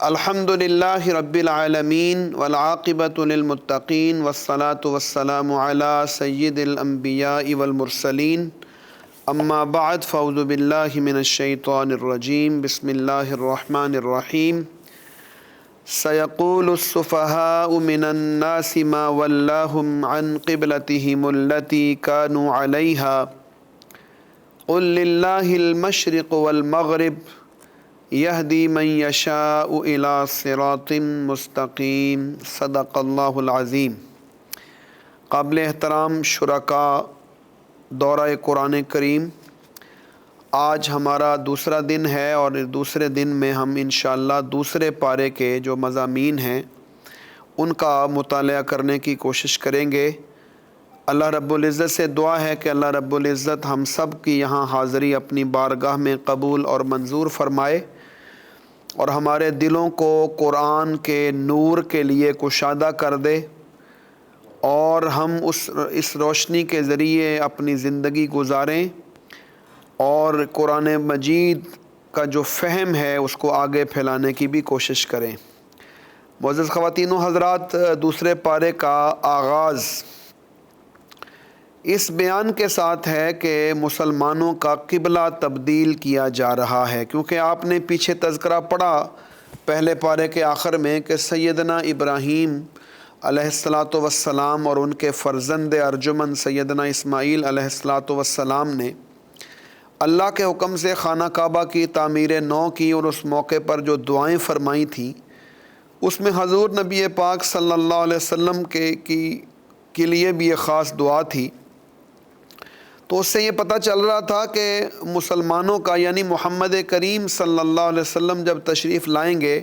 الحمدللہ رب العالمین والعاقبۃ للمتقین والصلاة والسلام علی سید الانبیاء والمرسلین اما بعد فاعوذ باللہ من الشیطان الرجیم بسم اللہ الرحمن الرحیم سیقول السفہاء من الناس ما ولاہم عن قبلتہم التی کانوا علیہا قل للہ المشرق والمغرب یہدی من یشاء الی صراط مستقیم صدق اللہ العظیم۔ قابل احترام شرکاء دورہ قرآن کریم، آج ہمارا دوسرا دن ہے اور دوسرے دن میں ہم انشاءاللہ دوسرے پارے کے جو مضامین ہیں ان کا مطالعہ کرنے کی کوشش کریں گے۔ اللہ رب العزت سے دعا ہے کہ اللہ رب العزت ہم سب کی یہاں حاضری اپنی بارگاہ میں قبول اور منظور فرمائے اور ہمارے دلوں کو قرآن کے نور کے لیے کشادہ کر دے اور ہم اس روشنی کے ذریعے اپنی زندگی گزاریں اور قرآن مجید کا جو فہم ہے اس کو آگے پھیلانے کی بھی کوشش کریں۔ معزز خواتین و حضرات، دوسرے پارے کا آغاز اس بیان کے ساتھ ہے کہ مسلمانوں کا قبلہ تبدیل کیا جا رہا ہے، کیونکہ آپ نے پیچھے تذکرہ پڑھا پہلے پارے کے آخر میں کہ سیدنا ابراہیم علیہ الصلاۃ والسلام اور ان کے فرزند ارجمند سیدنا اسماعیل علیہ الصلاۃ والسلام نے اللہ کے حکم سے خانہ کعبہ کی تعمیر نو کی، اور اس موقع پر جو دعائیں فرمائی تھیں اس میں حضور نبی پاک صلی اللہ علیہ وسلم کے لیے بھی یہ خاص دعا تھی۔ تو اس سے یہ پتہ چل رہا تھا کہ مسلمانوں کا یعنی محمد کریم صلی اللہ علیہ وسلم جب تشریف لائیں گے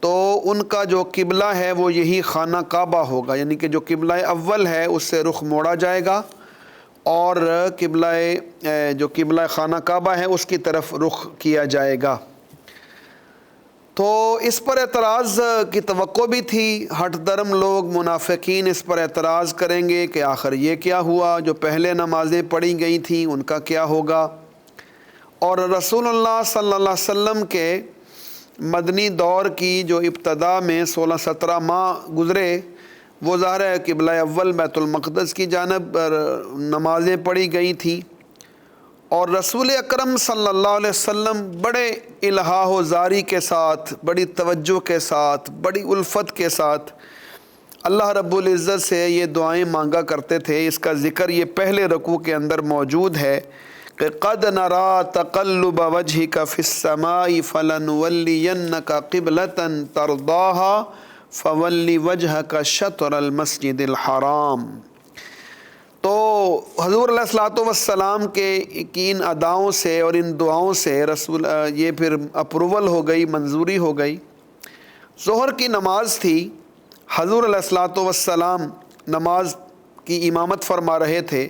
تو ان کا جو قبلہ ہے وہ یہی خانہ کعبہ ہوگا، یعنی کہ جو قبلہ اول ہے اس سے رخ موڑا جائے گا اور جو قبلہ خانہ کعبہ ہے اس کی طرف رخ کیا جائے گا۔ تو اس پر اعتراض کی توقع بھی تھی، ہٹ درم لوگ منافقین اس پر اعتراض کریں گے کہ آخر یہ کیا ہوا، جو پہلے نمازیں پڑھی گئی تھیں ان کا کیا ہوگا۔ اور رسول اللہ صلی اللہ علیہ وسلم کے مدنی دور کی جو ابتدا میں 16-17 ماہ گزرے وہ ظاہر ہے قبلہ اول بیت المقدس کی جانب نمازیں پڑھی گئی تھیں، اور رسول اکرم صلی اللہ علیہ وسلم بڑے الہا و زاری کے ساتھ، بڑی توجہ کے ساتھ، بڑی الفت کے ساتھ اللہ رب العزت سے یہ دعائیں مانگا کرتے تھے۔ اس کا ذکر یہ پہلے رکوع کے اندر موجود ہے کہ قد نرا تقلب وجهك في السماء فلنولينك قبلة ترضاها فول وجهك شطر المسجد الحرام۔ تو حضور علیہ الصلوۃ والسلام کے ان اداؤں سے اور ان دعاؤں سے یہ پھر اپروول ہو گئی، منظوری ہو گئی۔ ظہر کی نماز تھی، حضور علیہ الصلوۃ والسلام نماز کی امامت فرما رہے تھے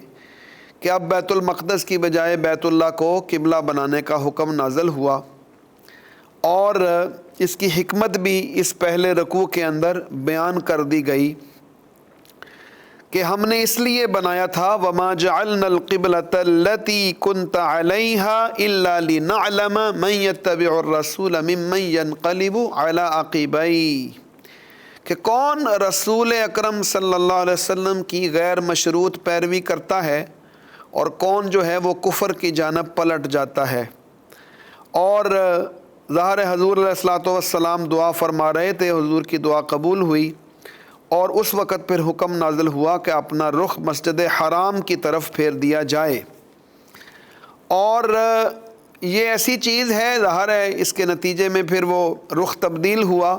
کہ اب بیت المقدس کی بجائے بیت اللہ کو قبلہ بنانے کا حکم نازل ہوا، اور اس کی حکمت بھی اس پہلے رکوع کے اندر بیان کر دی گئی کہ ہم نے اس لیے بنایا تھا وَمَا جَعَلْنَا الْقِبْلَةَ الَّتِي كُنْتَ عَلَيْهَا إِلَّا لِنَعْلَمَ مَنْ يَتَّبِعُ الرَّسُولَ مِمَّنْ يَنْقَلِبُ عَلَىٰ عَقِبَيْهِ، کہ کون رسول اکرم صلی اللہ علیہ وسلم کی غیر مشروط پیروی کرتا ہے اور کون جو ہے وہ کفر کی جانب پلٹ جاتا ہے۔ اور ظاہر حضور علیہ الصلوۃ والسلام دعا فرما رہے تھے، حضور کی دعا قبول ہوئی، اور اس وقت پھر حکم نازل ہوا کہ اپنا رخ مسجد حرام کی طرف پھیر دیا جائے۔ اور یہ ایسی چیز ہے، ظاہر ہے اس کے نتیجے میں پھر وہ رخ تبدیل ہوا،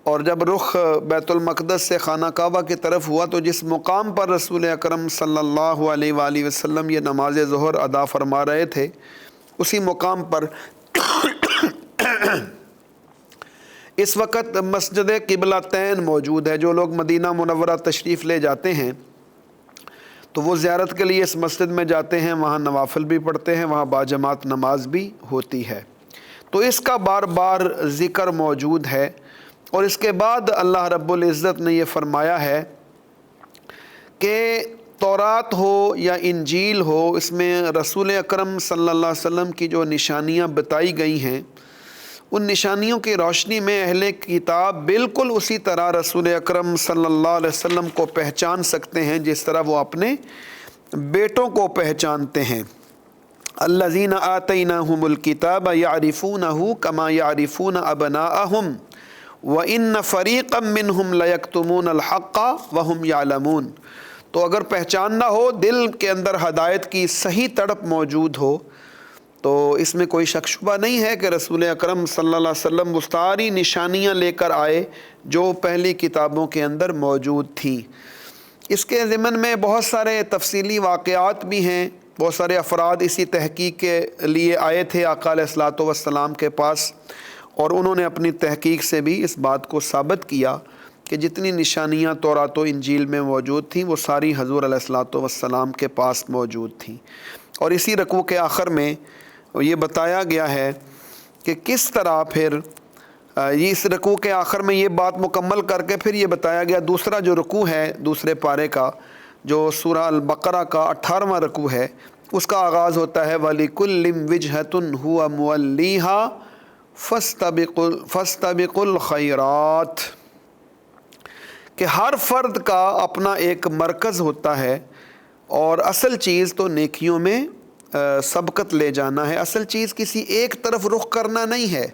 اور جب رخ بیت المقدس سے خانہ کعبہ کی طرف ہوا تو جس مقام پر رسول اکرم صلی اللہ علیہ وآلہ وسلم یہ نماز ظہر ادا فرما رہے تھے اسی مقام پر اس وقت مسجد قبلتین موجود ہے۔ جو لوگ مدینہ منورہ تشریف لے جاتے ہیں تو وہ زیارت کے لیے اس مسجد میں جاتے ہیں، وہاں نوافل بھی پڑھتے ہیں، وہاں باجماعت نماز بھی ہوتی ہے۔ تو اس کا بار بار ذکر موجود ہے، اور اس کے بعد اللہ رب العزت نے یہ فرمایا ہے کہ تورات ہو یا انجیل ہو، اس میں رسول اکرم صلی اللہ علیہ وسلم کی جو نشانیاں بتائی گئی ہیں ان نشانیوں کی روشنی میں اہل کتاب بالکل اسی طرح رسول اکرم صلی اللہ علیہ وسلم کو پہچان سکتے ہیں جس طرح وہ اپنے بیٹوں کو پہچانتے ہیں۔ الذین آتیناہم الکتاب یعرفونہ کما یعرفون ابناءہم وَإِنَّ فَرِيقًا مِّنْهُمْ لَيَكْتُمُونَ الْحَقَّ وَهُمْ يَعْلَمُونَ۔ تو اگر پہچاننا ہو، دل کے اندر ہدایت کی صحیح تڑپ موجود ہو، تو اس میں کوئی شک شبہ نہیں ہے کہ رسول اکرم صلی اللہ علیہ وسلم وہ ساری نشانیاں لے کر آئے جو پہلی کتابوں کے اندر موجود تھیں۔ اس کے ضمن میں بہت سارے تفصیلی واقعات بھی ہیں، بہت سارے افراد اسی تحقیق کے لیے آئے تھے آقا علیہ الصلوۃ والسلام کے پاس، اور انہوں نے اپنی تحقیق سے بھی اس بات کو ثابت کیا کہ جتنی نشانیاں تورات و انجیل میں موجود تھیں وہ ساری حضور علیہ الصلوۃ والسلام کے پاس موجود تھیں۔ اور اسی رکوع کے آخر میں یہ بتایا گیا ہے کہ کس طرح پھر یہ اس رکوع کے آخر میں یہ بات مکمل کر کے پھر یہ بتایا گیا، دوسرا جو رکوع ہے دوسرے پارے کا، جو سورہ البقرہ کا 18واں رکوع ہے، اس کا آغاز ہوتا ہے وَلِكُلٍّ وِجْهَةٌ هُوَ مُوَلِّيهَا فَاسْتَبِقُوا الْخَيْرَاتِ، کہ ہر فرد کا اپنا ایک مرکز ہوتا ہے، اور اصل چیز تو نیکیوں میں سبقت لے جانا ہے۔ اصل چیز کسی ایک طرف رخ کرنا نہیں ہے۔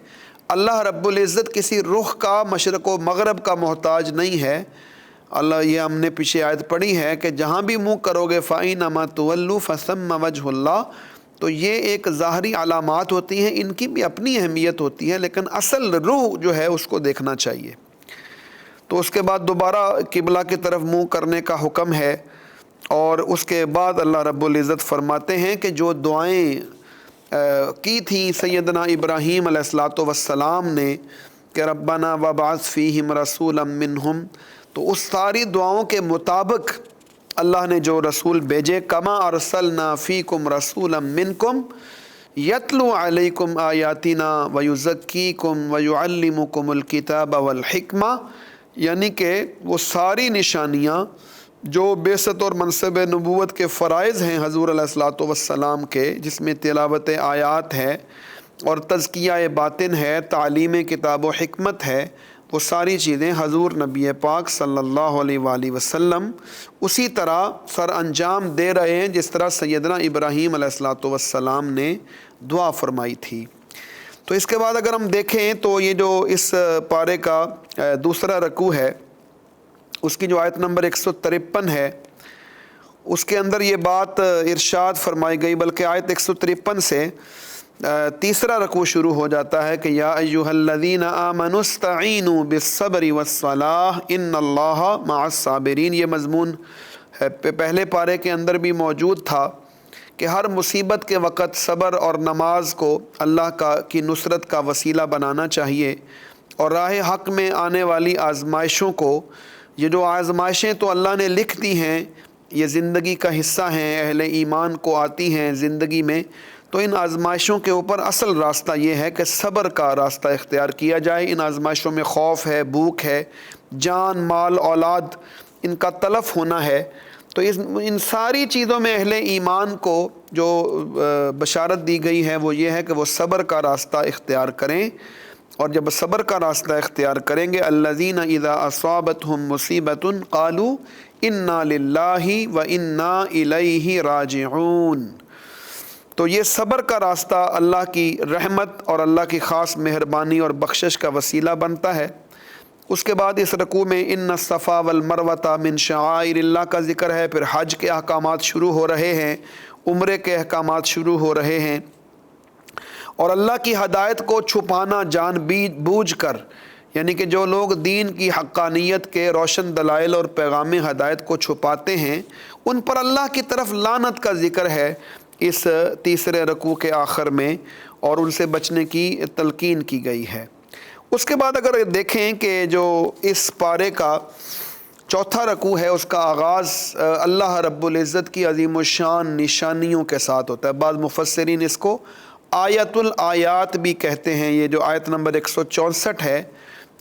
اللہ رب العزت کسی رخ کا، مشرق و مغرب کا محتاج نہیں ہے۔ اللہ، یہ ہم نے پیچھے آیت پڑھی ہے کہ جہاں بھی منہ کرو گے فَإِنَّمَا تُوَلُّوا فَثَمَّ وَجْهُ اللَّهِ، تو یہ ایک ظاہری علامات ہوتی ہیں، ان کی بھی اپنی اہمیت ہوتی ہے، لیکن اصل روح جو ہے اس کو دیکھنا چاہیے۔ تو اس کے بعد دوبارہ قبلہ کی طرف منہ کرنے کا حکم ہے، اور اس کے بعد اللہ رب العزت فرماتے ہیں کہ جو دعائیں کی تھیں سیدنا ابراہیم علیہ الصلوۃ والسلام نے کہ ربنا وابعث فیہم رسولا منہم، تو اس ساری دعاؤں کے مطابق اللہ نے جو رسول بھیجے، کما ارسلنا فیکم رسولا منکم یتلو علیکم آیاتنا ویزکیکم ویعلمکم الکتاب والحکمہ، یعنی کہ وہ ساری نشانیاں جو بعثت اور منصب نبوت کے فرائض ہیں حضور علیہ الصلوۃ والسلام کے، جس میں تلاوت آیات ہے اور تزکیہ باطن ہے، تعلیم کتاب و حکمت ہے، وہ ساری چیزیں حضور نبی پاک صلی اللہ علیہ وآلہ وسلم اسی طرح سر انجام دے رہے ہیں جس طرح سیدنا ابراہیم علیہ الصلوۃ والسلام نے دعا فرمائی تھی۔ تو اس کے بعد اگر ہم دیکھیں تو یہ جو اس پارے کا دوسرا رکوع ہے، اس کی جو آیت نمبر 153 ہے، اس کے اندر یہ بات ارشاد فرمائی گئی، بلکہ آیت 153 سے تیسرا رکوع شروع ہو جاتا ہے کہ یا ایھا الذین آمنوا استعینوا بالصبر والصلاۃ ان اللہ مع الصابرین۔ یہ مضمون پہلے پارے کے اندر بھی موجود تھا کہ ہر مصیبت کے وقت صبر اور نماز کو اللہ کی نصرت کا وسیلہ بنانا چاہیے، اور راہ حق میں آنے والی آزمائشوں کو، یہ جو آزمائشیں تو اللہ نے لکھ دی ہیں، یہ زندگی کا حصہ ہیں، اہل ایمان کو آتی ہیں زندگی میں، تو ان آزمائشوں کے اوپر اصل راستہ یہ ہے کہ صبر کا راستہ اختیار کیا جائے۔ ان آزمائشوں میں خوف ہے، بھوک ہے، جان مال اولاد ان کا تلف ہونا ہے، تو ان ساری چیزوں میں اہل ایمان کو جو بشارت دی گئی ہے وہ یہ ہے کہ وہ صبر کا راستہ اختیار کریں، اور جب صبر کا راستہ اختیار کریں گے الذین اذا اصابتہم مصیبۃ قالوا انا للہ وانا الیہ راجعون۔ تو یہ صبر کا راستہ اللہ کی رحمت اور اللہ کی خاص مہربانی اور بخشش کا وسیلہ بنتا ہے۔ اس کے بعد اس رکوع میں ان الصفا والمروہ من شعائر اللہ کا ذکر ہے، پھر حج کے احکامات شروع ہو رہے ہیں، عمرے کے احکامات شروع ہو رہے ہیں، اور اللہ کی ہدایت کو چھپانا جان بوجھ کر، یعنی کہ جو لوگ دین کی حقانیت کے روشن دلائل اور پیغام ہدایت کو چھپاتے ہیں، ان پر اللہ کی طرف لعنت کا ذکر ہے اس تیسرے رکوع کے آخر میں، اور ان سے بچنے کی تلقین کی گئی ہے۔ اس کے بعد اگر دیکھیں کہ جو اس پارے کا چوتھا رکوع ہے، اس کا آغاز اللہ رب العزت کی عظیم الشان نشانیوں کے ساتھ ہوتا ہے۔ بعض مفسرین اس کو آیت الآیات بھی کہتے ہیں۔ یہ جو آیت نمبر 164 ہے،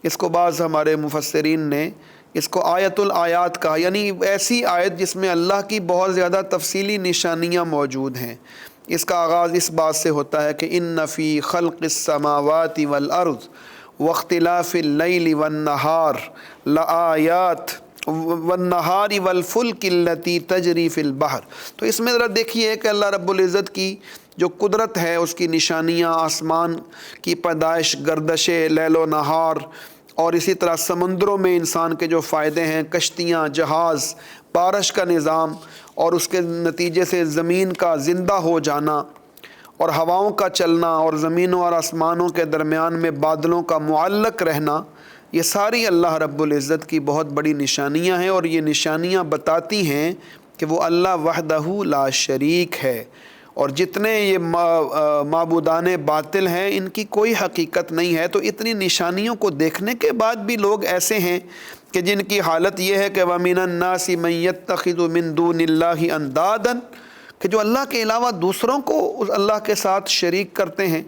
اس کو بعض ہمارے مفسرین نے اس کو آیت الآیات کہا، یعنی ایسی آیت جس میں اللہ کی بہت زیادہ تفصیلی نشانیاں موجود ہیں۔ اس کا آغاز اس بات سے ہوتا ہے کہ ان فی خلق السماوات والارض واختلاف اللیل والنہار لآیات والنہار والفلک التی تجری فی البحر۔ تو اس میں ذرا دیکھیے کہ اللہ رب العزت کی جو قدرت ہے، اس کی نشانیاں، آسمان کی پیدائش، گردش لیل و نہار، اور اسی طرح سمندروں میں انسان کے جو فائدے ہیں، کشتیاں، جہاز، بارش کا نظام، اور اس کے نتیجے سے زمین کا زندہ ہو جانا، اور ہواؤں کا چلنا، اور زمینوں اور آسمانوں کے درمیان میں بادلوں کا معلق رہنا، یہ ساری اللہ رب العزت کی بہت بڑی نشانیاں ہیں، اور یہ نشانیاں بتاتی ہیں کہ وہ اللہ وحدہ لا شریک ہے، اور جتنے یہ معبودان باطل ہیں ان کی کوئی حقیقت نہیں ہے۔ تو اتنی نشانیوں کو دیکھنے کے بعد بھی لوگ ایسے ہیں کہ جن کی حالت یہ ہے کہ وَمِنَ النَّاسِ مَن يَتَّخِذُ مِن دُونِ اللَّهِ أَندَادًا، کہ جو اللہ کے علاوہ دوسروں کو اس اللہ کے ساتھ شریک کرتے ہیں۔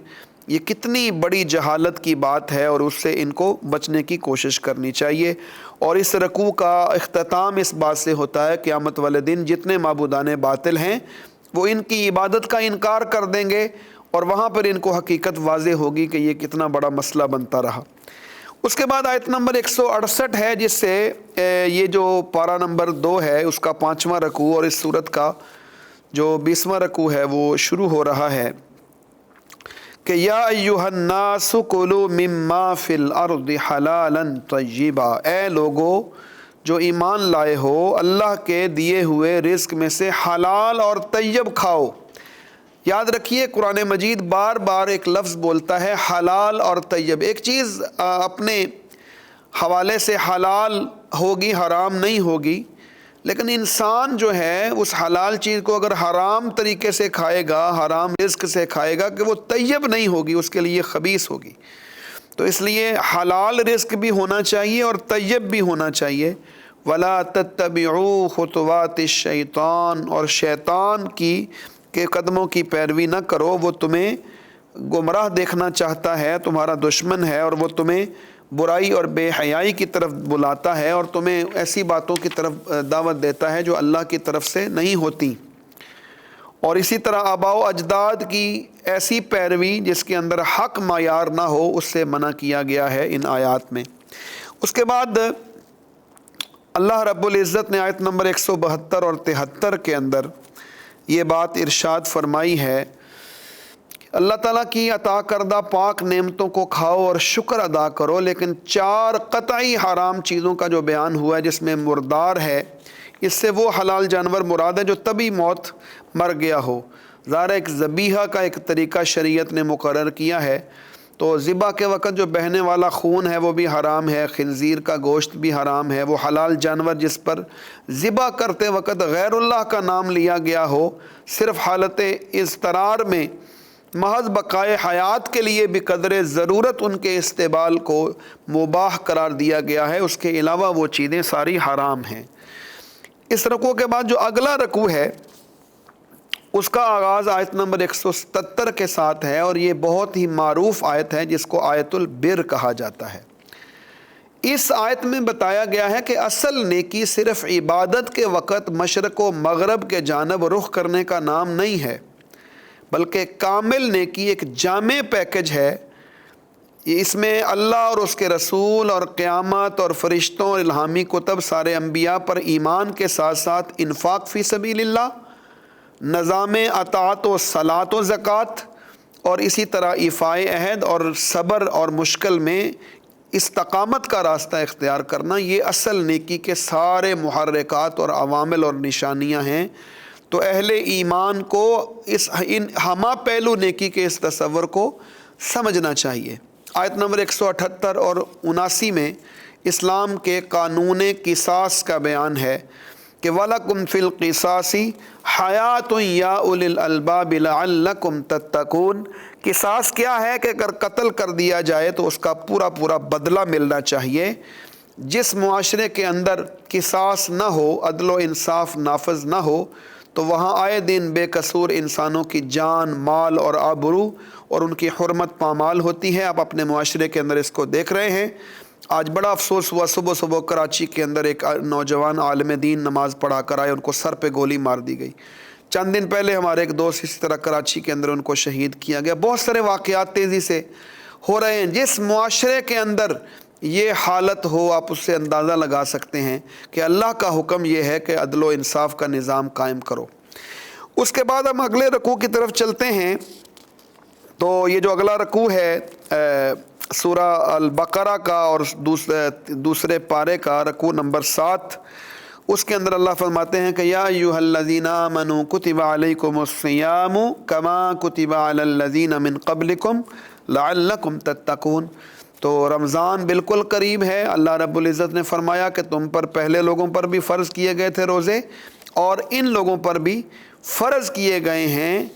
یہ کتنی بڑی جہالت کی بات ہے، اور اس سے ان کو بچنے کی کوشش کرنی چاہیے۔ اور اس رکوع کا اختتام اس بات سے ہوتا ہے قیامت والے دن جتنے معبودان باطل ہیں وہ ان کی عبادت کا انکار کر دیں گے، اور وہاں پر ان کو حقیقت واضح ہوگی کہ یہ کتنا بڑا مسئلہ بنتا رہا۔ اس کے بعد آیت نمبر 168 ہے، جس سے یہ جو پارہ نمبر 2 ہے اس کا 5واں رکوع اور اس صورت کا جو 20واں رکوع ہے وہ شروع ہو رہا ہے کہ یا ایھا الناس کلوا مما فی الارض حلالا طیبا، اے لوگو جو ایمان لائے ہو، اللہ کے دیے ہوئے رزق میں سے حلال اور طیب کھاؤ۔ یاد رکھیے قرآن مجید بار بار ایک لفظ بولتا ہے حلال اور طیب۔ ایک چیز اپنے حوالے سے حلال ہوگی، حرام نہیں ہوگی، لیکن انسان جو ہے اس حلال چیز کو اگر حرام طریقے سے کھائے گا، حرام رزق سے کھائے گا، کہ وہ طیب نہیں ہوگی، اس کے لیے خبیث ہوگی۔ تو اس لیے حلال رزق بھی ہونا چاہیے اور طیب بھی ہونا چاہیے۔ وَلَا تَتَّبِعُوا خُطُوَاتِ الشَّيْطَانِ، اور شیطان کے قدموں کی پیروی نہ کرو، وہ تمہیں گمراہ دیکھنا چاہتا ہے، تمہارا دشمن ہے، اور وہ تمہیں برائی اور بے حیائی کی طرف بلاتا ہے، اور تمہیں ایسی باتوں کی طرف دعوت دیتا ہے جو اللہ کی طرف سے نہیں ہوتی۔ اور اسی طرح آباء و اجداد کی ایسی پیروی جس کے اندر حق معیار نہ ہو، اس سے منع کیا گیا ہے ان آیات میں۔ اس کے بعد اللہ رب العزت نے آیت نمبر 172 اور 73 کے اندر یہ بات ارشاد فرمائی ہے، اللہ تعالیٰ کی عطا کردہ پاک نعمتوں کو کھاؤ اور شکر ادا کرو، لیکن 4 قطعی حرام چیزوں کا جو بیان ہوا ہے، جس میں مردار ہے، اس سے وہ حلال جانور مراد ہے جو طبی موت مر گیا ہو۔ ظاہر ایک ذبیحہ کا ایک طریقہ شریعت نے مقرر کیا ہے، تو ذبح کے وقت جو بہنے والا خون ہے وہ بھی حرام ہے، خنزیر کا گوشت بھی حرام ہے۔ وہ حلال جانور جس پر ذبح کرتے وقت غیر اللہ کا نام لیا گیا ہو، صرف حالت اضطرار میں محض بقائے حیات کے لیے بقدر ضرورت ان کے استعمال کو مباح قرار دیا گیا ہے، اس کے علاوہ وہ چیزیں ساری حرام ہیں۔ اس رکوع کے بعد جو اگلا رکوع ہے اس کا آغاز آیت نمبر 177 کے ساتھ ہے، اور یہ بہت ہی معروف آیت ہے جس کو آیت البر کہا جاتا ہے۔ اس آیت میں بتایا گیا ہے کہ اصل نیکی صرف عبادت کے وقت مشرق و مغرب کے جانب رخ کرنے کا نام نہیں ہے، بلکہ کامل نیکی ایک جامع پیکج ہے۔ اس میں اللہ اور اس کے رسول اور قیامت اور فرشتوں اور الہامی کتب، سارے انبیاء پر ایمان کے ساتھ ساتھ انفاق فی سبیل اللہ، نظام اطاعت و صلاۃ و زکوٰۃ، اور اسی طرح ایفائے عہد اور صبر اور مشکل میں استقامت کا راستہ اختیار کرنا، یہ اصل نیکی کے سارے محرکات اور عوامل اور نشانیاں ہیں۔ تو اہل ایمان کو ان ہمہ پہلو نیکی کے اس تصور کو سمجھنا چاہیے۔ آیت نمبر 178 اور 79 میں اسلام کے قانون قصاص کا بیان ہے کہ وَلَكُمْ فِي الْقِصَاصِ حَيَاةٌ يَا أُولِي الْأَلْبَابِ لَعَلَّكُمْ تَتَّقُونَ۔ قصاص کیا ہے کہ اگر قتل کر دیا جائے تو اس کا پورا بدلہ ملنا چاہیے۔ جس معاشرے کے اندر قصاص نہ ہو، عدل و انصاف نافذ نہ ہو، تو وہاں آئے دن بے قصور انسانوں کی جان، مال اور آبرو اور ان کی حرمت پامال ہوتی ہے۔ آپ اپنے معاشرے کے اندر اس کو دیکھ رہے ہیں۔ آج بڑا افسوس ہوا، صبح کراچی کے اندر ایک نوجوان عالم دین نماز پڑھا کر آئے، ان کو سر پہ گولی مار دی گئی۔ چند دن پہلے ہمارے ایک دوست اسی طرح کراچی کے اندر ان کو شہید کیا گیا. بہت سارے واقعات تیزی سے ہو رہے ہیں. جس معاشرے کے اندر یہ حالت ہو آپ اس سے اندازہ لگا سکتے ہیں کہ اللہ کا حکم یہ ہے کہ عدل و انصاف کا نظام قائم کرو. اس کے بعد ہم اگلے رکوع کی طرف چلتے ہیں. تو یہ جو اگلا رکوع ہے سورہ البقرہ کا اور دوسرے پارے کا رکوع نمبر 7، اس کے اندر اللہ فرماتے ہیں کہ یا ایھا الذین آمنوا کتب علیکم الصیام کما کتب علی الذین من قبلکم لعلکم تتقون. تو رمضان بالکل قریب ہے. اللہ رب العزت نے فرمایا کہ تم پر پہلے لوگوں پر بھی فرض کیے گئے تھے روزے، اور ان لوگوں پر بھی فرض کیے گئے ہیں.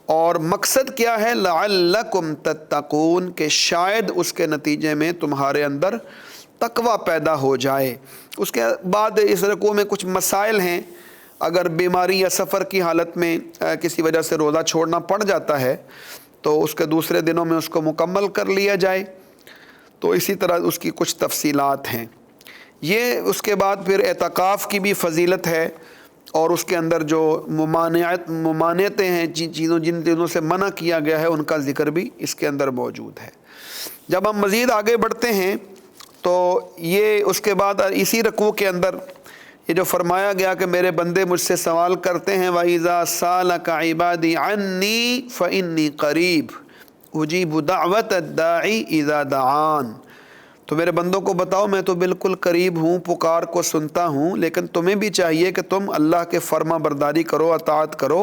اور مقصد کیا ہے؟ لعلکم تتقون، کہ شاید اس کے نتیجے میں تمہارے اندر تقوی پیدا ہو جائے. اس کے بعد اس رکوع میں کچھ مسائل ہیں. اگر بیماری یا سفر کی حالت میں کسی وجہ سے روزہ چھوڑنا پڑ جاتا ہے تو اس کے دوسرے دنوں میں اس کو مکمل کر لیا جائے. تو اسی طرح اس کی کچھ تفصیلات ہیں. یہ اس کے بعد پھر اعتکاف کی بھی فضیلت ہے، اور اس کے اندر جو ممانعتیں ہیں، جن چیزوں سے منع کیا گیا ہے، ان کا ذکر بھی اس کے اندر موجود ہے. جب ہم مزید آگے بڑھتے ہیں تو یہ اس کے بعد اسی رکوع کے اندر یہ جو فرمایا گیا کہ میرے بندے مجھ سے سوال کرتے ہیں وَإِذَا سَأَلَكَ عِبَادِي عَنِّي فَإِنِّي قَرِيبٌ اجیب دعوت الداعی اذا دعان. تو میرے بندوں کو بتاؤ میں تو بالکل قریب ہوں، پکار کو سنتا ہوں. لیکن تمہیں بھی چاہیے کہ تم اللہ کے فرما برداری کرو، اطاعت کرو.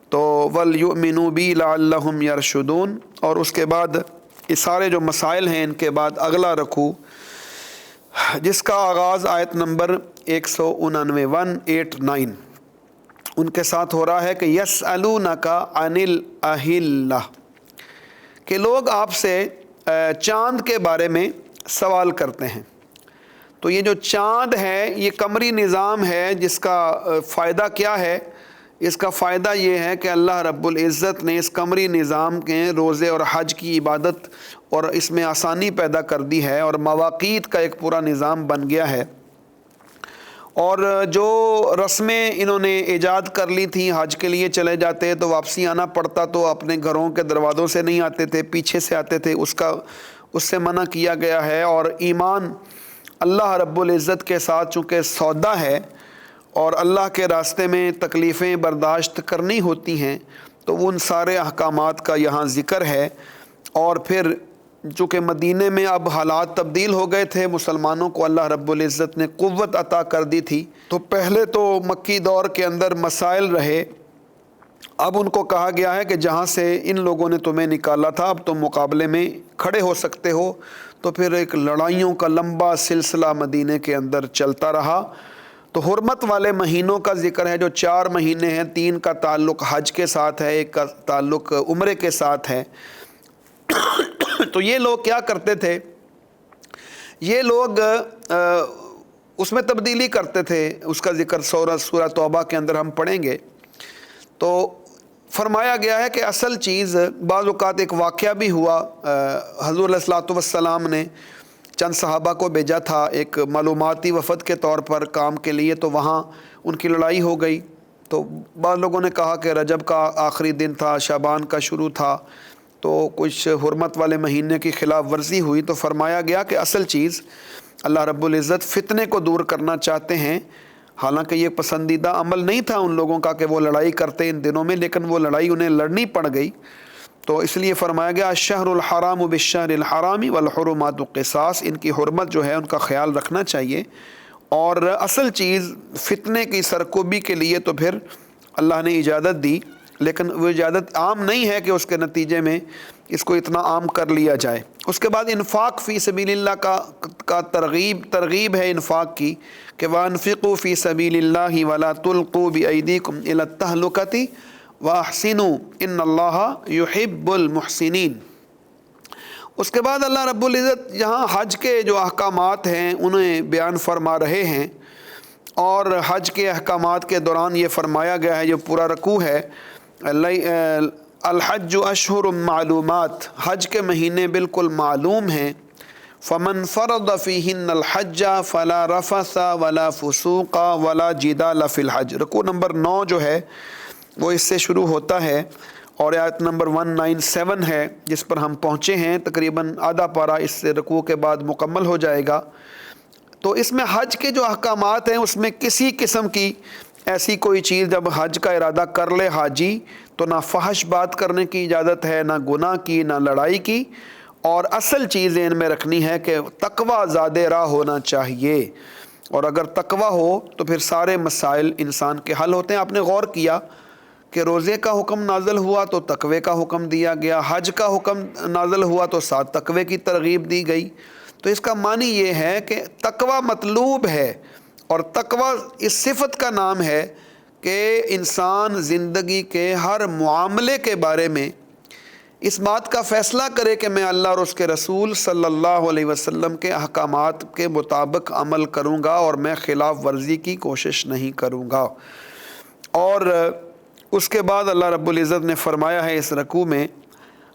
تو وَلْيُؤْمِنُوا بِي لَعَلَّهُمْ يَرْشُدُونَ. اور اس کے بعد یہ سارے جو مسائل ہیں ان کے بعد اگلا رکوع جس کا آغاز آیت نمبر 189 ان کے ساتھ ہو رہا ہے کہ يَسْأَلُونَكَ عَنِ الْأَهِلَّةِ، کہ لوگ آپ سے چاند کے بارے میں سوال کرتے ہیں. تو یہ جو چاند ہے یہ قمری نظام ہے، جس کا فائدہ کیا ہے؟ اس کا فائدہ یہ ہے کہ اللہ رب العزت نے اس قمری نظام کے روزے اور حج کی عبادت اور اس میں آسانی پیدا کر دی ہے، اور مواقیت کا ایک پورا نظام بن گیا ہے. اور جو رسمیں انہوں نے ایجاد کر لی تھیں، حج کے لیے چلے جاتے تو واپسی آنا پڑتا، تو اپنے گھروں کے دروازوں سے نہیں آتے تھے، پیچھے سے آتے تھے، اس سے منع کیا گیا ہے. اور ایمان اللہ رب العزت کے ساتھ چونکہ سودا ہے اور اللہ کے راستے میں تکلیفیں برداشت کرنی ہوتی ہیں، تو ان سارے احکامات کا یہاں ذکر ہے. اور پھر چونکہ مدینے میں اب حالات تبدیل ہو گئے تھے، مسلمانوں کو اللہ رب العزت نے قوت عطا کر دی تھی. تو پہلے تو مکی دور کے اندر مسائل رہے، اب ان کو کہا گیا ہے کہ جہاں سے ان لوگوں نے تمہیں نکالا تھا اب تم مقابلے میں کھڑے ہو سکتے ہو. تو پھر ایک لڑائیوں کا لمبا سلسلہ مدینے کے اندر چلتا رہا. تو حرمت والے مہینوں کا ذکر ہے، جو 4 مہینے ہیں، 3 کا تعلق حج کے ساتھ ہے، 1 کا تعلق عمرے کے ساتھ ہے. تو یہ لوگ کیا کرتے تھے؟ یہ لوگ اس میں تبدیلی کرتے تھے. اس کا ذکر سورہ توبہ کے اندر ہم پڑھیں گے. تو فرمایا گیا ہے کہ اصل چیز بعض اوقات ایک واقعہ بھی ہوا. حضور علیہ الصلوۃ والسلام نے چند صحابہ کو بھیجا تھا ایک معلوماتی وفد کے طور پر کام کے لیے، تو وہاں ان کی لڑائی ہو گئی. تو بعض لوگوں نے کہا کہ رجب کا آخری دن تھا، شعبان کا شروع تھا، تو کچھ حرمت والے مہینے کی خلاف ورزی ہوئی. تو فرمایا گیا کہ اصل چیز اللہ رب العزت فتنے کو دور کرنا چاہتے ہیں. حالانکہ یہ پسندیدہ عمل نہیں تھا ان لوگوں کا کہ وہ لڑائی کرتے ان دنوں میں، لیکن وہ لڑائی انہیں لڑنی پڑ گئی. تو اس لیے فرمایا گیا الشہر الحرام بالشہر الحرام والحرمات قصاص. ان کی حرمت جو ہے ان کا خیال رکھنا چاہیے. اور اصل چیز فتنے کی سرکوبی کے لیے تو پھر اللہ نے اجازت دی، لیکن وہ اجازت عام نہیں ہے کہ اس کے نتیجے میں اس کو اتنا عام کر لیا جائے. اس کے بعد انفاق فی سبیل اللہ کا ترغیب ہے انفاق کی کہ وَأَنفِقُوا فِي سَبِيلِ اللَّهِ وَلَا تُلْقُوا بِأَيْدِيكُمْ إِلَى التَّهْلُكَةِ وَأَحْسِنُوا إِنَّ اللَّهَ يُحِبُّ الْمُحْسِنِينَ. اس کے بعد اللہ رب العزت یہاں حج کے جو احکامات ہیں انہیں بیان فرما رہے ہیں. اور حج کے احکامات کے دوران یہ فرمایا گیا ہے، جو پورا رکوع ہے، الحج اشہر معلومات، حج کے مہینے بالکل معلوم ہیں. فمن فرض فیہن الحج فلا رفث ولا فسوق ولا جدال فی الحج. رکوع نمبر 9 جو ہے وہ اس سے شروع ہوتا ہے اور آیت نمبر 197 ہے جس پر ہم پہنچے ہیں، تقریباً آدھا پارہ اس سے رکوع کے بعد مکمل ہو جائے گا۔ تو اس میں حج کے جو احکامات ہیں اس میں کسی قسم کی ایسی کوئی چیز جب حج کا ارادہ کر لے حاجی تو نہ فحش بات کرنے کی اجازت ہے، نہ گناہ کی، نہ لڑائی کی، اور اصل چیز ان میں رکھنی ہے کہ تقوی زاد راہ ہونا چاہیے، اور اگر تقوی ہو تو پھر سارے مسائل انسان کے حل ہوتے ہیں۔ آپ نے غور کیا کہ روزے کا حکم نازل ہوا تو تقوی کا حکم دیا گیا، حج کا حکم نازل ہوا تو ساتھ تقوی کی ترغیب دی گئی۔ تو اس کا معنی یہ ہے کہ تقوی مطلوب ہے، اور تقوی اس صفت کا نام ہے کہ انسان زندگی کے ہر معاملے کے بارے میں اس بات کا فیصلہ کرے کہ میں اللہ اور اس کے رسول صلی اللہ علیہ وسلم کے احکامات کے مطابق عمل کروں گا اور میں خلاف ورزی کی کوشش نہیں کروں گا۔ اور اس کے بعد اللہ رب العزت نے فرمایا ہے اس رکوع میں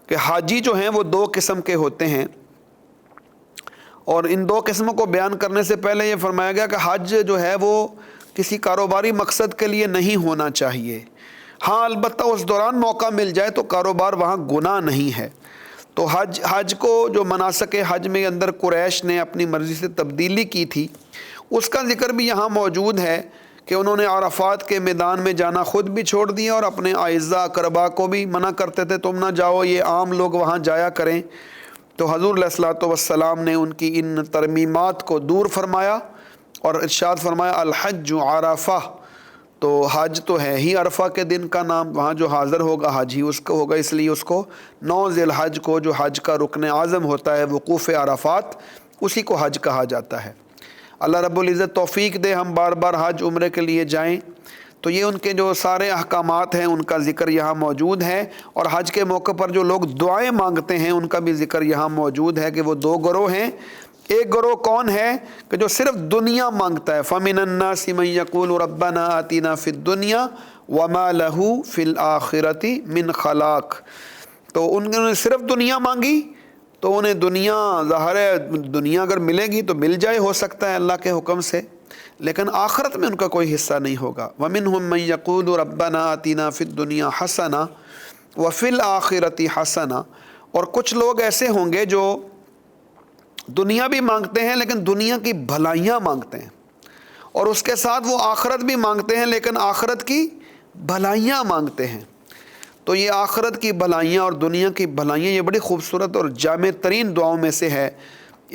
کہ حاجی جو ہیں وہ دو قسم کے ہوتے ہیں، اور ان دو قسموں کو بیان کرنے سے پہلے یہ فرمایا گیا کہ حج جو ہے وہ کسی کاروباری مقصد کے لیے نہیں ہونا چاہیے۔ ہاں البتہ اس دوران موقع مل جائے تو کاروبار وہاں گناہ نہیں ہے۔ تو حج کو جو مناسک حج میں اندر قریش نے اپنی مرضی سے تبدیلی کی تھی اس کا ذکر بھی یہاں موجود ہے کہ انہوں نے عرفات کے میدان میں جانا خود بھی چھوڑ دیا اور اپنے اعزاء اقربا کو بھی منع کرتے تھے تم نہ جاؤ، یہ عام لوگ وہاں جایا کریں۔ تو حضور علیہ الصلوۃ والسلام نے ان کی ان ترمیمات کو دور فرمایا اور ارشاد فرمایا الحج عرفہ، تو حج تو ہے ہی عرفہ کے دن کا نام، وہاں جو حاضر ہوگا حج ہی اس کو ہوگا، اس لیے اس کو 9 ذی الحج کو جو حج کا رکن اعظم ہوتا ہے وقوف عرفات، اسی کو حج کہا جاتا ہے۔ اللہ رب العزت توفیق دے ہم بار بار حج عمرے کے لیے جائیں۔ تو یہ ان کے جو سارے احکامات ہیں ان کا ذکر یہاں موجود ہے، اور حج کے موقع پر جو لوگ دعائیں مانگتے ہیں ان کا بھی ذکر یہاں موجود ہے کہ وہ دو گروہ ہیں۔ ایک گروہ کون ہے کہ جو صرف دنیا مانگتا ہے، فَمِنَ النَّاسِ مَن يَقُولُ رَبَّنَا آتِنَا فِي الدُّنْيَا وَمَا لَهُ فِي الْآخِرَةِ مِنْ خَلَاقٍ۔ تو انہوں نے صرف دنیا مانگی تو انہیں دنیا، ظاہر ہے دنیا اگر ملے گی تو مل جائے، ہو سکتا ہے اللہ کے حکم سے، لیکن آخرت میں ان کا کوئی حصہ نہیں ہوگا۔ وَمِنْهُم مَن يَقُولُ رَبَّنَا آتِنَا فِي الدُّنْيَا حَسَنَةً وَفِي الْآخِرَةِ حَسَنَةً، اور کچھ لوگ ایسے ہوں گے جو دنیا بھی مانگتے ہیں لیکن دنیا کی بھلائیاں مانگتے ہیں، اور اس کے ساتھ وہ آخرت بھی مانگتے ہیں لیکن آخرت کی بھلائیاں مانگتے ہیں۔ تو یہ آخرت کی بھلائیاں اور دنیا کی بھلائیاں یہ بڑی خوبصورت اور جامع ترین دعاؤں میں سے ہے،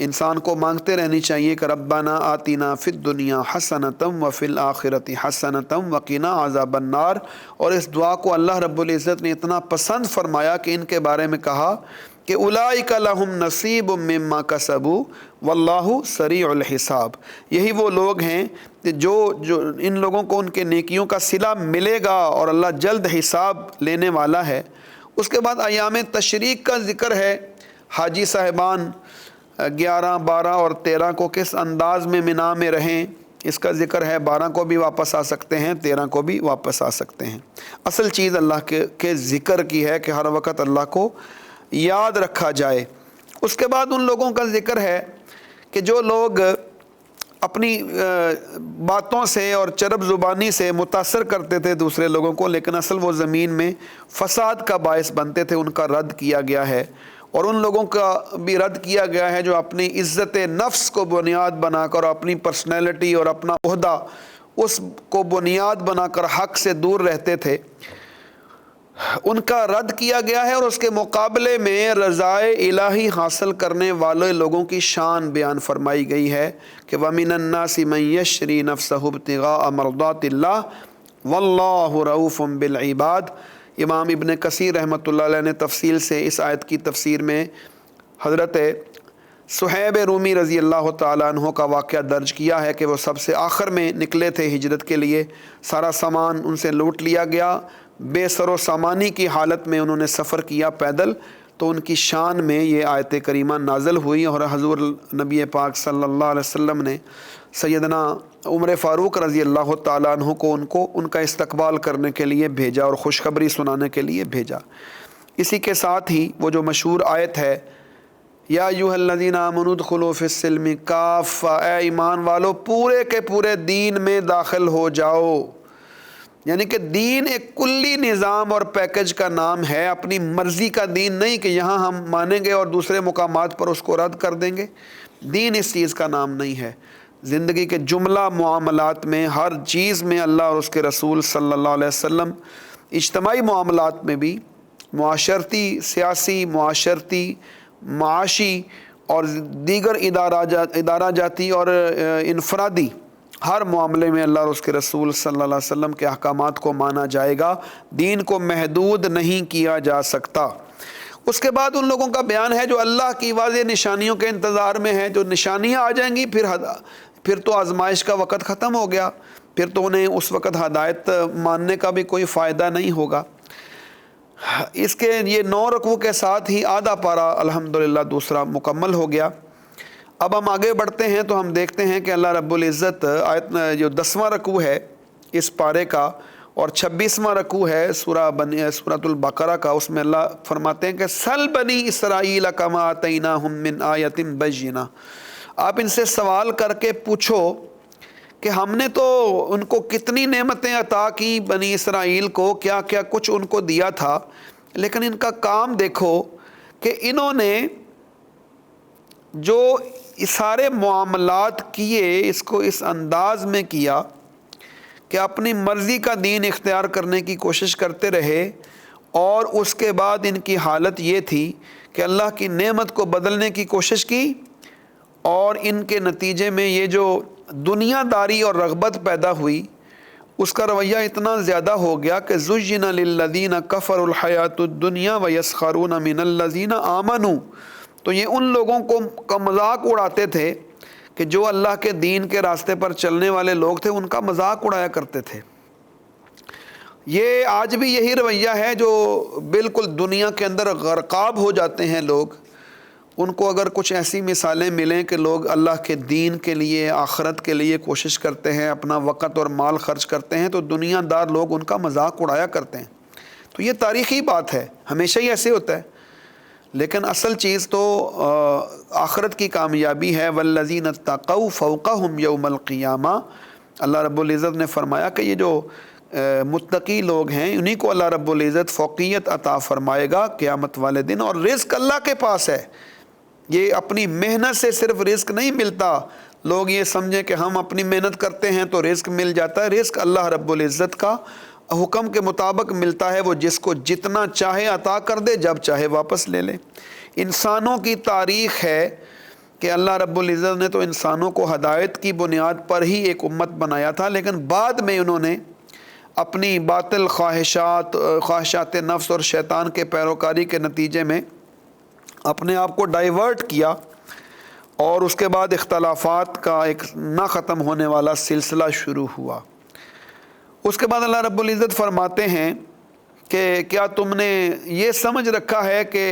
انسان کو مانگتے رہنی چاہیے کہ ربنا آتینا فی الدنیا حسنۃ وفی الآخرۃ حسنۃ وقنا عذاب النار۔ اور اس دعا کو اللہ رب العزت نے اتنا پسند فرمایا کہ ان کے بارے میں کہا کہ اولئک لہم نصیب مما کسبوا واللہ سریع الحساب، یہی وہ لوگ ہیں کہ جو ان لوگوں کو ان کے نیکیوں کا صلہ ملے گا اور اللہ جلد حساب لینے والا ہے۔ اس کے بعد ایام تشریق کا ذکر ہے، حاجی صاحبان 11، 12 اور 13 کو کس انداز میں مینا میں رہیں اس کا ذکر ہے۔ 12 کو بھی واپس آ سکتے ہیں، 13 کو بھی واپس آ سکتے ہیں۔ اصل چیز اللہ کے ذکر کی ہے کہ ہر وقت اللہ کو یاد رکھا جائے۔ اس کے بعد ان لوگوں کا ذکر ہے کہ جو لوگ اپنی باتوں سے اور چرب زبانی سے متاثر کرتے تھے دوسرے لوگوں کو، لیکن اصل وہ زمین میں فساد کا باعث بنتے تھے، ان کا رد کیا گیا ہے۔ اور ان لوگوں کا بھی رد کیا گیا ہے جو اپنی عزت نفس کو بنیاد بنا کر، اپنی پرسنالٹی اور اپنا عہدہ اس کو بنیاد بنا کر حق سے دور رہتے تھے، ان کا رد کیا گیا ہے۔ اور اس کے مقابلے میں رضائے الہی حاصل کرنے والے لوگوں کی شان بیان فرمائی گئی ہے کہ وَمِنَ النَّاسِ مَن يَشْرِي نَفْسَهُ ابْتِغَاءَ مَرْضَاتِ اللَّهِ وَاللَّهُ رَءُوفٌ بِالْعِبَادِ۔ امام ابن کثیر رحمۃ اللہ علیہ نے تفصیل سے اس آیت کی تفسیر میں حضرت صہیب رومی رضی اللہ تعالیٰ عنہ کا واقعہ درج کیا ہے کہ وہ سب سے آخر میں نکلے تھے ہجرت کے لیے، سارا سامان ان سے لوٹ لیا گیا، بے سر و سامانی کی حالت میں انہوں نے سفر کیا پیدل، تو ان کی شان میں یہ آیت کریمہ نازل ہوئی، اور حضور نبی پاک صلی اللہ علیہ وسلم نے سیدنا عمر فاروق رضی اللہ تعالیٰ عنہ کو ان کا استقبال کرنے کے لیے بھیجا اور خوشخبری سنانے کے لیے بھیجا۔ اسی کے ساتھ ہی وہ جو مشہور آیت ہے یا ایھا الذین آمنوا ادخلوا فی السلم کافہ، اے ایمان والو پورے کے پورے دین میں داخل ہو جاؤ۔ یعنی کہ دین ایک کلی نظام اور پیکج کا نام ہے، اپنی مرضی کا دین نہیں کہ یہاں ہم مانیں گے اور دوسرے مقامات پر اس کو رد کر دیں گے۔ دین اس چیز کا نام نہیں ہے۔ زندگی کے جملہ معاملات میں، ہر چیز میں اللہ اور اس کے رسول صلی اللہ علیہ وسلم، اجتماعی معاملات میں بھی، معاشرتی، سیاسی، معاشرتی، معاشی اور دیگر ادارہ جاتی اور انفرادی ہر معاملے میں اللہ اور اس کے رسول صلی اللہ علیہ وسلم کے احکامات کو مانا جائے گا۔ دین کو محدود نہیں کیا جا سکتا۔ اس کے بعد ان لوگوں کا بیان ہے جو اللہ کی واضح نشانیوں کے انتظار میں ہیں، جو نشانیاں آ جائیں گی پھر تو آزمائش کا وقت ختم ہو گیا، پھر تو انہیں اس وقت ہدایت ماننے کا بھی کوئی فائدہ نہیں ہوگا۔ اس کے یہ 9 رکوع کے ساتھ ہی آدھا پارہ الحمدللہ دوسرا مکمل ہو گیا۔ اب ہم آگے بڑھتے ہیں تو ہم دیکھتے ہیں کہ اللہ رب العزت آیت جو 10واں رکوع ہے اس پارے کا اور 26واں رکوع ہے سورۃ البقرہ کا، اس میں اللہ فرماتے ہیں کہ سل بنی اسرائیل کما آتیناہم من آیۃ بینہ، آپ ان سے سوال کر کے پوچھو کہ ہم نے تو ان کو کتنی نعمتیں عطا کی، بنی اسرائیل کو کیا کیا کچھ ان کو دیا تھا، لیکن ان کا کام دیکھو کہ انہوں نے جو سارے معاملات کیے اس کو اس انداز میں کیا کہ اپنی مرضی کا دین اختیار کرنے کی کوشش کرتے رہے، اور اس کے بعد ان کی حالت یہ تھی کہ اللہ کی نعمت کو بدلنے کی کوشش کی، اور ان کے نتیجے میں یہ جو دنیا داری اور رغبت پیدا ہوئی اس کا رویہ اتنا زیادہ ہو گیا کہ زُيِّنَ لِلَّذِينَ كَفَرُوا الْحَيَاةُ الدُّنْيَا وَيَسْخَرُونَ مِنَ الَّذِينَ آمَنُوا، تو یہ ان لوگوں کا مذاق اڑاتے تھے کہ جو اللہ کے دین کے راستے پر چلنے والے لوگ تھے ان کا مذاق اڑایا کرتے تھے۔ یہ آج بھی یہی رویہ ہے جو بالکل دنیا کے اندر غرقاب ہو جاتے ہیں لوگ۔ ان کو اگر کچھ ایسی مثالیں ملیں کہ لوگ اللہ کے دین کے لیے، آخرت کے لیے کوشش کرتے ہیں، اپنا وقت اور مال خرچ کرتے ہیں، تو دنیا دار لوگ ان کا مذاق اڑایا کرتے ہیں۔ تو یہ تاریخی بات ہے، ہمیشہ ہی ایسے ہوتا ہے، لیکن اصل چیز تو آخرت کی کامیابی ہے۔ والذین اتقوا فوقہم یوم القیامہ، اللہ رب العزت نے فرمایا کہ یہ جو متقی لوگ ہیں انہی کو اللہ رب العزت فوقیت عطا فرمائے گا قیامت والے دن، اور رزق اللہ کے پاس ہے۔ یہ اپنی محنت سے صرف رزق نہیں ملتا، لوگ یہ سمجھیں کہ ہم اپنی محنت کرتے ہیں تو رزق مل جاتا ہے۔ رزق اللہ رب العزت کا حکم کے مطابق ملتا ہے، وہ جس کو جتنا چاہے عطا کر دے، جب چاہے واپس لے لے۔ انسانوں کی تاریخ ہے کہ اللہ رب العزت نے تو انسانوں کو ہدایت کی بنیاد پر ہی ایک امت بنایا تھا، لیکن بعد میں انہوں نے اپنی باطل خواہشات نفس اور شیطان کے پیروکاری کے نتیجے میں اپنے آپ کو ڈائیورٹ کیا، اور اس کے بعد اختلافات کا ایک نہ ختم ہونے والا سلسلہ شروع ہوا۔ اس کے بعد اللہ رب العزت فرماتے ہیں کہ کیا تم نے یہ سمجھ رکھا ہے کہ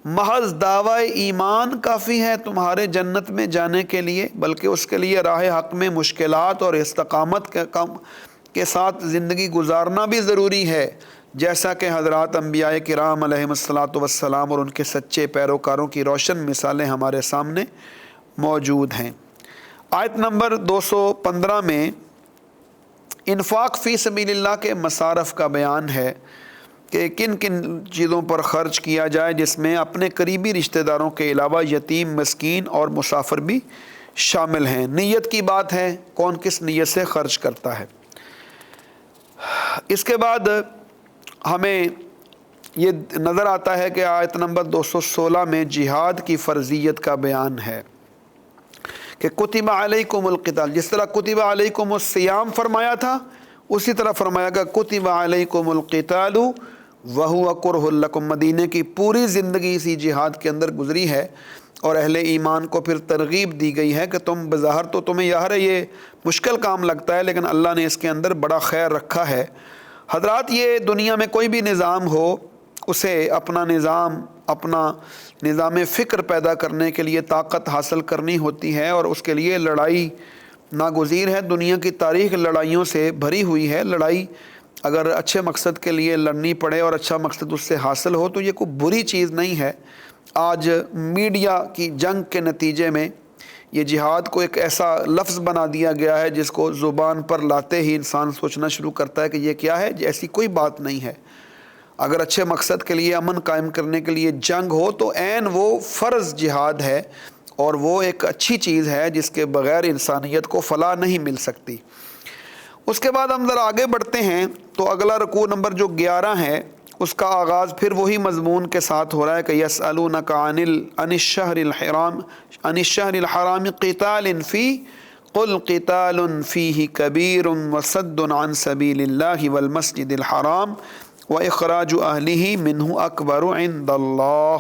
محض دعوی ایمان کافی ہے تمہارے جنت میں جانے کے لیے، بلکہ اس کے لیے راہ حق میں مشکلات اور استقامت کے ساتھ زندگی گزارنا بھی ضروری ہے، جیسا کہ حضرات انبیاء کرام علیہم الصلاۃ والسلام اور ان کے سچے پیروکاروں کی روشن مثالیں ہمارے سامنے موجود ہیں۔ آیت نمبر 215 میں انفاق فی سبیل اللہ کے مصارف کا بیان ہے کہ کن کن چیزوں پر خرچ کیا جائے، جس میں اپنے قریبی رشتہ داروں کے علاوہ یتیم، مسکین اور مسافر بھی شامل ہیں۔ نیت کی بات ہے، کون کس نیت سے خرچ کرتا ہے۔ اس کے بعد ہمیں یہ نظر آتا ہے کہ آیت نمبر 216 میں جہاد کی فرضیت کا بیان ہے کہ کتب علیکم القتال، جس طرح کتب علیکم الصیام فرمایا تھا اسی طرح فرمایا گا کتب علیکم القتال وہو کرہ لکم۔ مدینے کی پوری زندگی اسی جہاد کے اندر گزری ہے، اور اہل ایمان کو پھر ترغیب دی گئی ہے کہ تم بظاہر تو تمہیں یہ مشکل کام لگتا ہے، لیکن اللہ نے اس کے اندر بڑا خیر رکھا ہے۔ حضرات، یہ دنیا میں کوئی بھی نظام ہو، اسے اپنا نظام فکر پیدا کرنے کے لیے طاقت حاصل کرنی ہوتی ہے، اور اس کے لیے لڑائی ناگزیر ہے۔ دنیا کی تاریخ لڑائیوں سے بھری ہوئی ہے۔ لڑائی اگر اچھے مقصد کے لیے لڑنی پڑے اور اچھا مقصد اس سے حاصل ہو تو یہ کوئی بری چیز نہیں ہے۔ آج میڈیا کی جنگ کے نتیجے میں یہ جہاد کو ایک ایسا لفظ بنا دیا گیا ہے جس کو زبان پر لاتے ہی انسان سوچنا شروع کرتا ہے کہ یہ کیا ہے، ایسی کوئی بات نہیں ہے۔ اگر اچھے مقصد کے لیے، امن قائم کرنے کے لیے جنگ ہو تو عین وہ فرض جہاد ہے، اور وہ ایک اچھی چیز ہے جس کے بغیر انسانیت کو فلاح نہیں مل سکتی۔ اس کے بعد ہم ذرا آگے بڑھتے ہیں تو اگلا رکوع نمبر جو 11 ہے اس کا آغاز پھر وہی مضمون کے ساتھ ہو رہا ہے کہ یسألونک عن الشہر الحرام قتال فی قل قتال فیہ کبیر وصد عن سبیل اللہ والمسجد الحرام واخراج اہلہ منہ اکبر عند اللہ۔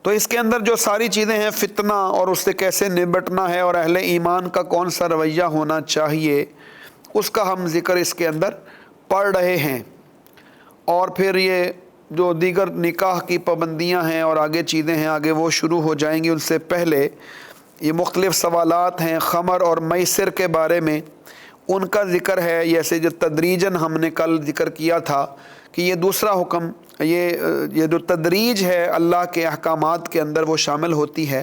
تو اس کے اندر جو ساری چیزیں ہیں، فتنہ اور اس سے کیسے نبٹنا ہے اور اہل ایمان کا کون سا رویہ ہونا چاہیے، اس کا ہم ذکر اس کے اندر پڑھ رہے ہیں۔ اور پھر یہ جو دیگر نکاح کی پابندیاں ہیں اور آگے چیزیں ہیں، آگے وہ شروع ہو جائیں گی۔ ان سے پہلے یہ مختلف سوالات ہیں خمر اور میسر کے بارے میں، ان کا ذکر ہے۔ جیسے جو تدریجاً ہم نے کل ذکر کیا تھا کہ یہ دوسرا حکم، یہ جو تدریج ہے اللہ کے احکامات کے اندر وہ شامل ہوتی ہے۔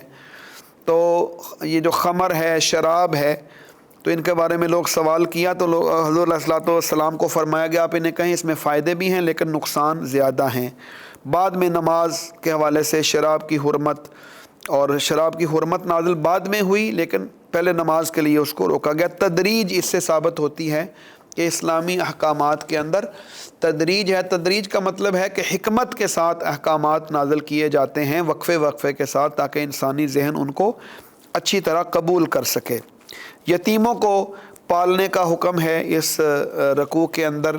تو یہ جو خمر ہے، شراب ہے، تو ان کے بارے میں لوگ سوال کیا تو حضور علیہ الصلوۃ والسلام کو فرمایا گیا آپ انہیں کہیں اس میں فائدے بھی ہیں لیکن نقصان زیادہ ہیں۔ بعد میں نماز کے حوالے سے شراب کی حرمت، اور شراب کی حرمت نازل بعد میں ہوئی لیکن پہلے نماز کے لیے اس کو روکا گیا۔ تدریج اس سے ثابت ہوتی ہے کہ اسلامی احکامات کے اندر تدریج ہے۔ تدریج کا مطلب ہے کہ حکمت کے ساتھ احکامات نازل کیے جاتے ہیں، وقفے وقفے کے ساتھ، تاکہ انسانی ذہن ان کو اچھی طرح قبول کر سکے۔ یتیموں کو پالنے کا حکم ہے اس رکوع کے اندر،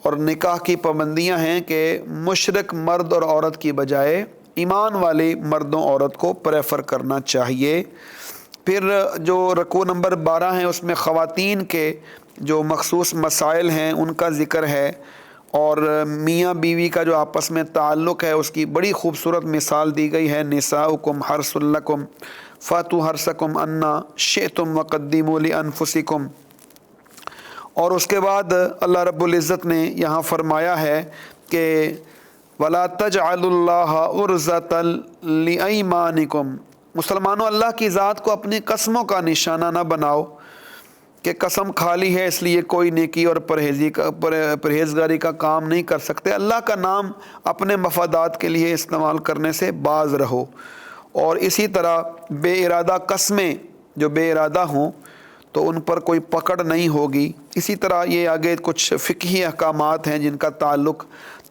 اور نکاح کی پابندیاں ہیں کہ مشرک مرد اور عورت کی بجائے ایمان والی مرد و عورت کو پریفر کرنا چاہیے۔ پھر جو رکوع نمبر 12 ہے اس میں خواتین کے جو مخصوص مسائل ہیں ان کا ذکر ہے، اور میاں بیوی کا جو آپس میں تعلق ہے اس کی بڑی خوبصورت مثال دی گئی ہے۔ نساؤکم حرث لکم فاتوا حرثکم انا شئتم وقدموا لانفسکم۔ اور اس کے بعد اللہ رب العزت نے یہاں فرمایا ہے کہ وَلَا تَجْعَلُوا اللَّهَ عُرْضَةً لِأَيْمَانِكُمْ، مسلمانوں اللہ کی ذات کو اپنی قسموں کا نشانہ نہ بناؤ کہ قسم کھا لی ہے اس لیے کوئی نیکی اور پرہیزگاری کا کام نہیں کر سکتے۔ اللہ کا نام اپنے مفادات کے لیے استعمال کرنے سے باز رہو، اور اسی طرح بے ارادہ قسمیں جو بے ارادہ ہوں تو ان پر کوئی پکڑ نہیں ہوگی۔ اسی طرح یہ آگے کچھ فقہی احکامات ہیں جن کا تعلق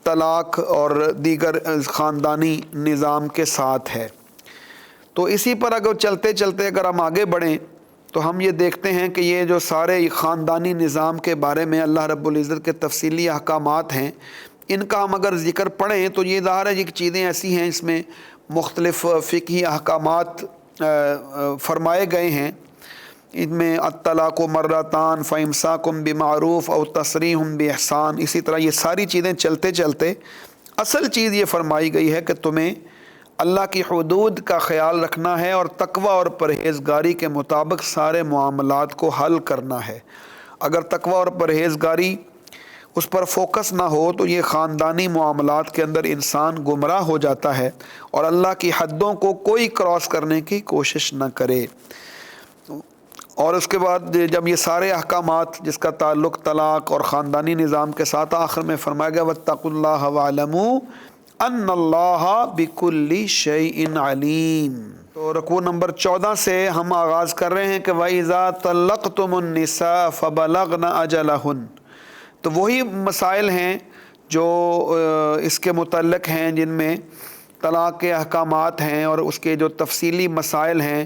طلاق اور دیگر خاندانی نظام کے ساتھ ہے۔ تو اسی پر اگر چلتے چلتے اگر ہم آگے بڑھیں تو ہم یہ دیکھتے ہیں کہ یہ جو سارے خاندانی نظام کے بارے میں اللہ رب العزت کے تفصیلی احکامات ہیں، ان کا ہم اگر ذکر پڑھیں تو یہ ظاہر ہے کہ چیزیں ایسی ہیں، اس میں مختلف فقہی احکامات فرمائے گئے ہیں۔ ان میں الطلاق مرتان فامساکم بمعروف او تسریح باحسان، اسی طرح یہ ساری چیزیں چلتے چلتے اصل چیز یہ فرمائی گئی ہے کہ تمہیں اللہ کی حدود کا خیال رکھنا ہے اور تقوی اور پرہیزگاری کے مطابق سارے معاملات کو حل کرنا ہے۔ اگر تقوی اور پرہیزگاری اس پر فوکس نہ ہو تو یہ خاندانی معاملات کے اندر انسان گمراہ ہو جاتا ہے اور اللہ کی حدوں کو کوئی کراس کرنے کی کوشش نہ کرے۔ اور اس کے بعد جب یہ سارے احکامات جس کا تعلق طلاق اور خاندانی نظام کے ساتھ، آخر میں فرمایا گیا واتقوا اللہ واعلموا ان اللہ بکل شیء علیم۔ تو رکوع نمبر 14 سے ہم آغاز کر رہے ہیں کہ وَإِذَا طَلَّقْتُمُ النِّسَاءَ فَبَلَغْنَ أَجَلَهُنَّ، تو وہی مسائل ہیں جو اس کے متعلق ہیں جن میں طلاق کے احکامات ہیں اور اس کے جو تفصیلی مسائل ہیں۔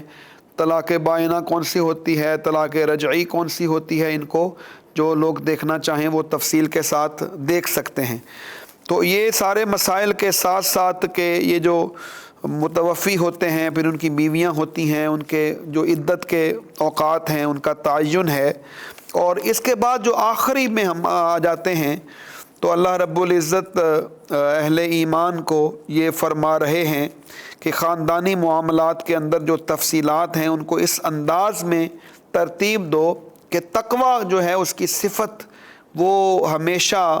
طلاق بائنہ کون سی ہوتی ہے، طلاق رجعی کون سی ہوتی ہے، ان کو جو لوگ دیکھنا چاہیں وہ تفصیل کے ساتھ دیکھ سکتے ہیں۔ تو یہ سارے مسائل کے ساتھ ساتھ کہ یہ جو متوفی ہوتے ہیں پھر ان کی بیویاں ہوتی ہیں، ان کے جو عدت کے اوقات ہیں ان کا تعین ہے، اور اس کے بعد جو آخری میں ہم آ جاتے ہیں تو اللہ رب العزت اہل ایمان کو یہ فرما رہے ہیں کہ خاندانی معاملات کے اندر جو تفصیلات ہیں ان کو اس انداز میں ترتیب دو کہ تقوی جو ہے اس کی صفت وہ ہمیشہ